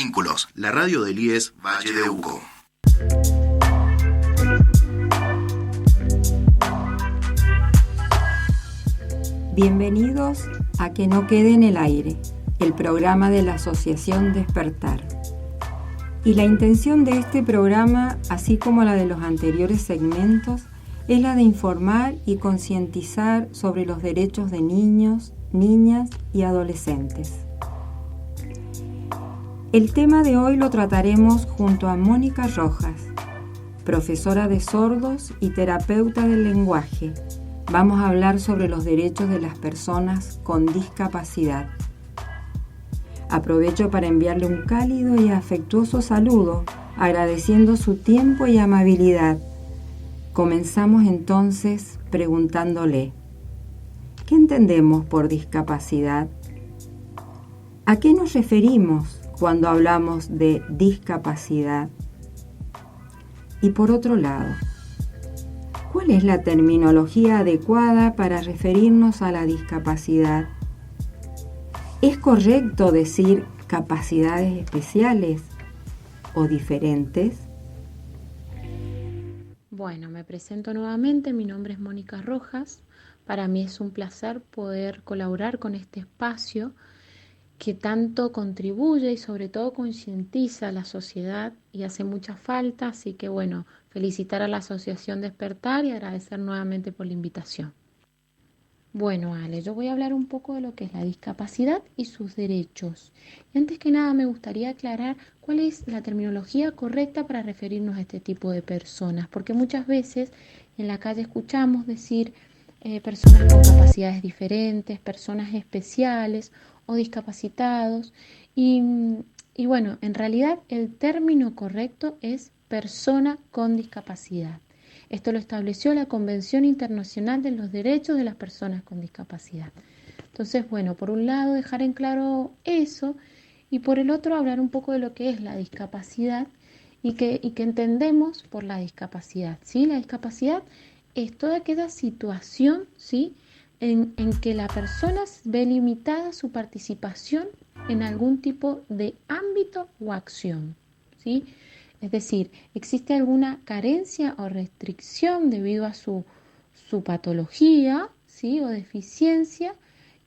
Vínculos, la radio del IES Valle de Uco. Bienvenidos a Que no quede en el aire, el programa de la Asociación Despertar. Y la intención de este programa, así como la de los anteriores segmentos, es la de informar y concientizar sobre los derechos de niños, niñas y adolescentes. El tema de hoy lo trataremos junto a Mónica Rojas, profesora de sordos y terapeuta del lenguaje. Vamos a hablar sobre los derechos de las personas con discapacidad. Aprovecho para enviarle un cálido y afectuoso saludo, agradeciendo su tiempo y amabilidad. Comenzamos entonces preguntándole, ¿qué entendemos por discapacidad? ¿A qué nos referimos cuando hablamos de discapacidad? Y por otro lado, ¿cuál es la terminología adecuada para referirnos a la discapacidad? ¿Es correcto decir capacidades especiales o diferentes? Bueno, me presento nuevamente, mi nombre es Mónica Rojas. Para mí es un placer poder colaborar con este espacio que tanto contribuye y sobre todo concientiza a la sociedad y hace mucha falta, así que bueno, felicitar a la Asociación Despertar y agradecer nuevamente por la invitación. Bueno, Ale, yo voy a hablar un poco de lo que es la discapacidad y sus derechos. Y antes que nada me gustaría aclarar cuál es la terminología correcta para referirnos a este tipo de personas, porque muchas veces en la calle escuchamos decir personas con capacidades diferentes, personas especiales o discapacitados. Y bueno, en realidad el término correcto es persona con discapacidad. Esto lo estableció la Convención Internacional de los Derechos de las Personas con Discapacidad. Entonces, bueno, por un lado dejar en claro eso y por el otro hablar un poco de lo que es la discapacidad y que entendemos por la discapacidad, ¿sí? La discapacidad es toda aquella situación, ¿sí?, en que la persona ve limitada su participación en algún tipo de ámbito o acción, ¿sí? Es decir, existe alguna carencia o restricción debido a su patología, ¿sí?, o deficiencia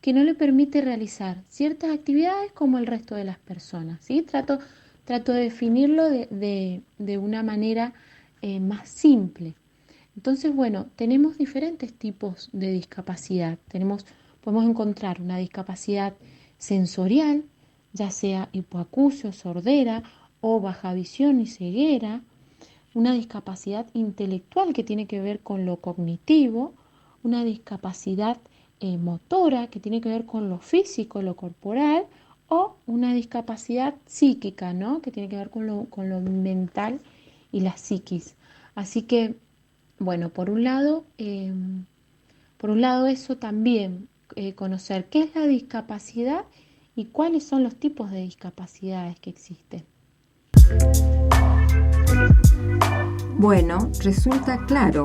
que no le permite realizar ciertas actividades como el resto de las personas, ¿sí? Trato de definirlo de una manera más simple. Entonces, bueno, tenemos diferentes tipos de discapacidad. Podemos encontrar una discapacidad sensorial, ya sea hipoacusia, sordera o baja visión y ceguera, una discapacidad intelectual que tiene que ver con lo cognitivo, una discapacidad motora que tiene que ver con lo físico, lo corporal, o una discapacidad psíquica, ¿no?, que tiene que ver con lo mental y la psiquis. Así que, bueno, por un lado eso también, conocer qué es la discapacidad y cuáles son los tipos de discapacidades que existen. Bueno, resulta claro,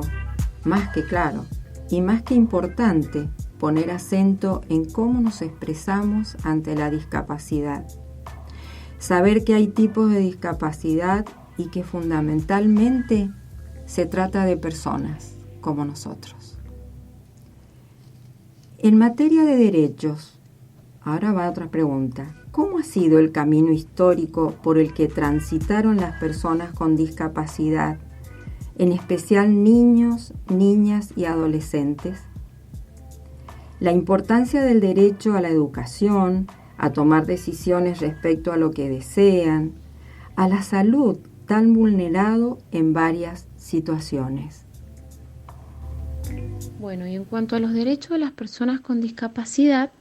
más que claro, y más que importante, poner acento en cómo nos expresamos ante la discapacidad. Saber que hay tipos de discapacidad y que fundamentalmente se trata de personas como nosotros. En materia de derechos, ahora va otra pregunta. ¿Cómo ha sido el camino histórico por el que transitaron las personas con discapacidad, en especial niños, niñas y adolescentes? La importancia del derecho a la educación, a tomar decisiones respecto a lo que desean, a la salud tan vulnerado en varias situaciones. Bueno, y en cuanto a los derechos de las personas con discapacidad,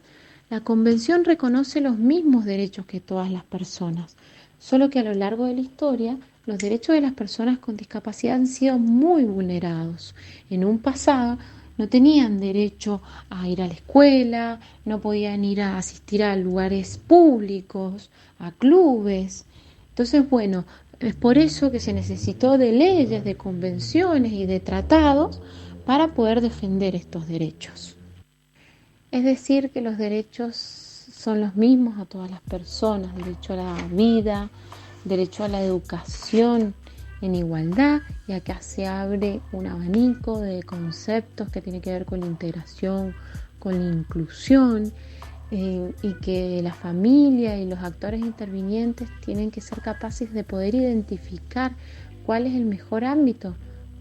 la Convención reconoce los mismos derechos que todas las personas, solo que a lo largo de la historia los derechos de las personas con discapacidad han sido muy vulnerados. En un pasado no tenían derecho a ir a la escuela, no podían ir a asistir a lugares públicos, a clubes. Entonces, bueno, es por eso que se necesitó de leyes, de convenciones y de tratados para poder defender estos derechos. Es decir, que los derechos son los mismos a todas las personas: derecho a la vida, derecho a la educación en igualdad, y acá se abre un abanico de conceptos que tiene que ver con la integración, con la inclusión, y que la familia y los actores intervinientes tienen que ser capaces de poder identificar cuál es el mejor ámbito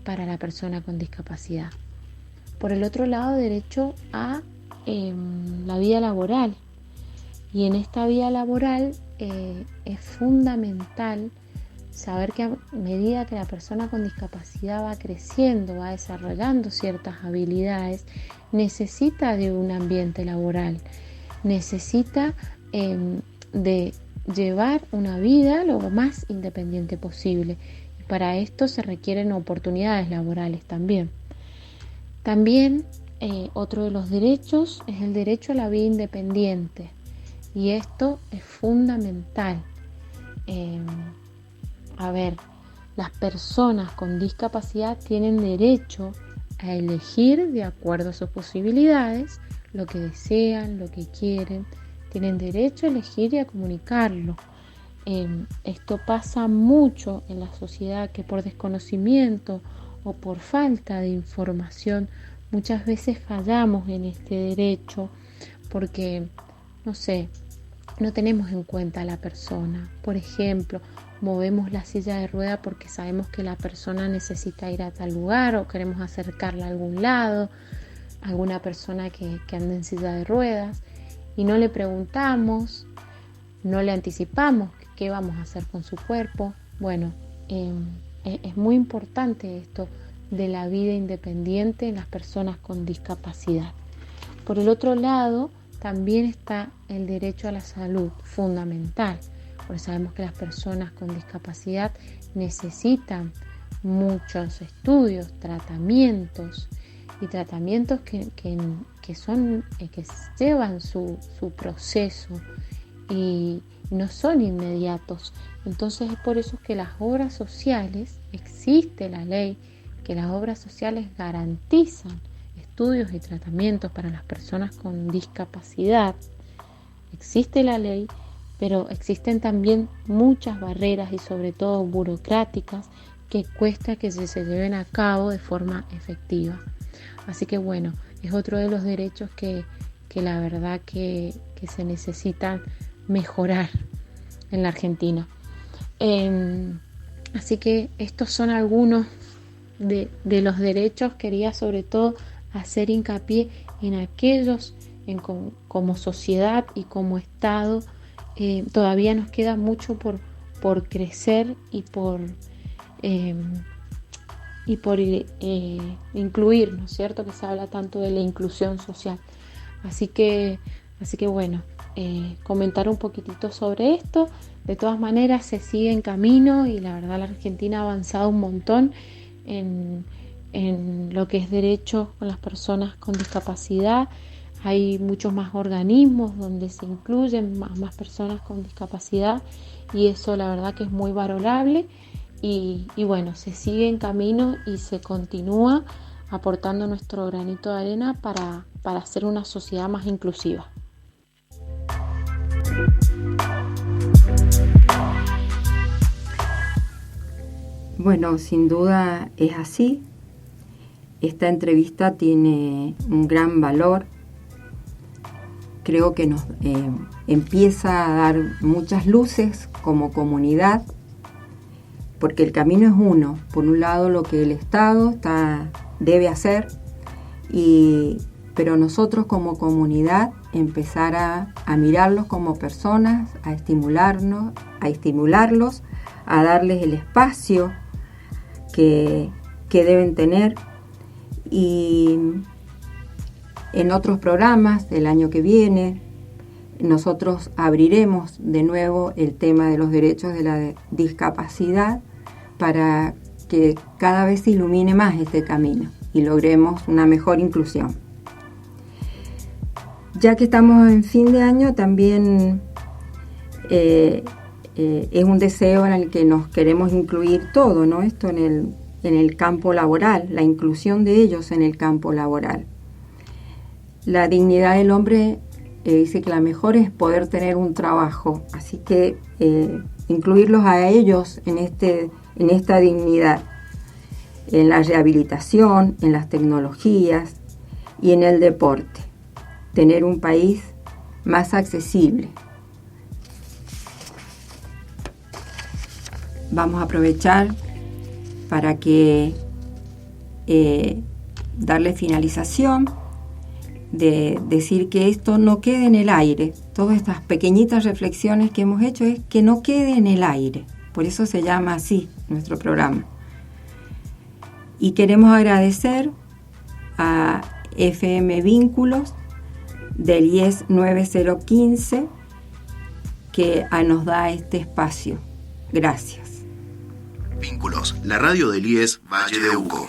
para la persona con discapacidad. Por el otro lado, derecho a la vida laboral. Y en esta vida laboral es fundamental saber que a medida que la persona con discapacidad va creciendo, va desarrollando ciertas habilidades, necesita de un ambiente laboral, necesita de llevar una vida lo más independiente posible. Y para esto se requieren oportunidades laborales también. También otro de los derechos es el derecho a la vida independiente. Y esto es fundamental. Las personas con discapacidad tienen derecho a elegir de acuerdo a sus posibilidades lo que desean, lo que quieren. Tienen derecho a elegir y a comunicarlo. Esto pasa mucho en la sociedad, que por desconocimiento o por falta de información muchas veces fallamos en este derecho porque, no tenemos en cuenta a la persona. Por ejemplo, movemos la silla de rueda porque sabemos que la persona necesita ir a tal lugar o queremos acercarla a algún lado, a alguna persona que anda en silla de ruedas, y no le preguntamos, no le anticipamos qué vamos a hacer con su cuerpo. Bueno, es muy importante esto de la vida independiente en las personas con discapacidad. Por el otro lado, también está el derecho a la salud, fundamental, porque sabemos que las personas con discapacidad necesitan muchos estudios, tratamientos que llevan su proceso y no son inmediatos. Entonces es por eso que las obras sociales, existe la ley, que las obras sociales garantizan estudios y tratamientos para las personas con discapacidad. Existe la ley, pero existen también muchas barreras y sobre todo burocráticas que cuesta que se lleven a cabo de forma efectiva. Así que bueno, es otro de los derechos que la verdad que se necesitan mejorar en la Argentina. Así que estos son algunos de los derechos. Quería sobre todo hacer hincapié en aquellos como sociedad y como Estado. Todavía nos queda mucho por crecer y por incluir, ¿no es cierto? Que se habla tanto de la inclusión social. Así que bueno, comentar un poquitito sobre esto. De todas maneras se sigue en camino y la verdad la Argentina ha avanzado un montón en lo que es derecho con las personas con discapacidad. Hay muchos más organismos donde se incluyen más personas con discapacidad y eso la verdad que es muy valorable y bueno, se sigue en camino y se continúa aportando nuestro granito de arena para hacer una sociedad más inclusiva. Bueno, sin duda es así. Esta entrevista tiene un gran valor. Creo que nos empieza a dar muchas luces como comunidad, porque el camino es uno. Por un lado, lo que el Estado debe hacer, pero nosotros como comunidad empezar a mirarlos como personas, a estimularlos, a darles el espacio que deben tener. Y en otros programas del año que viene nosotros abriremos de nuevo el tema de los derechos de la discapacidad para que cada vez se ilumine más este camino y logremos una mejor inclusión. Ya que estamos en fin de año, también es un deseo en el que nos queremos incluir todo, ¿no? Esto en el campo laboral, la inclusión de ellos en el campo laboral. La dignidad del hombre dice que la mejor es poder tener un trabajo, así que incluirlos a ellos en esta dignidad, en la rehabilitación, en las tecnologías y en el deporte. Tener un país más accesible. Vamos a aprovechar para que darle finalización, de decir que esto no quede en el aire. Todas estas pequeñitas reflexiones que hemos hecho es que no quede en el aire. Por eso se llama así nuestro programa. Y queremos agradecer a FM Vínculos del IES 9015 que nos da este espacio. Gracias. Vínculos, la radio del IES Valle de Uco.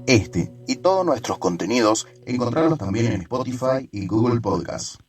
Este y todos nuestros contenidos encontrarlos también en Spotify y Google Podcast.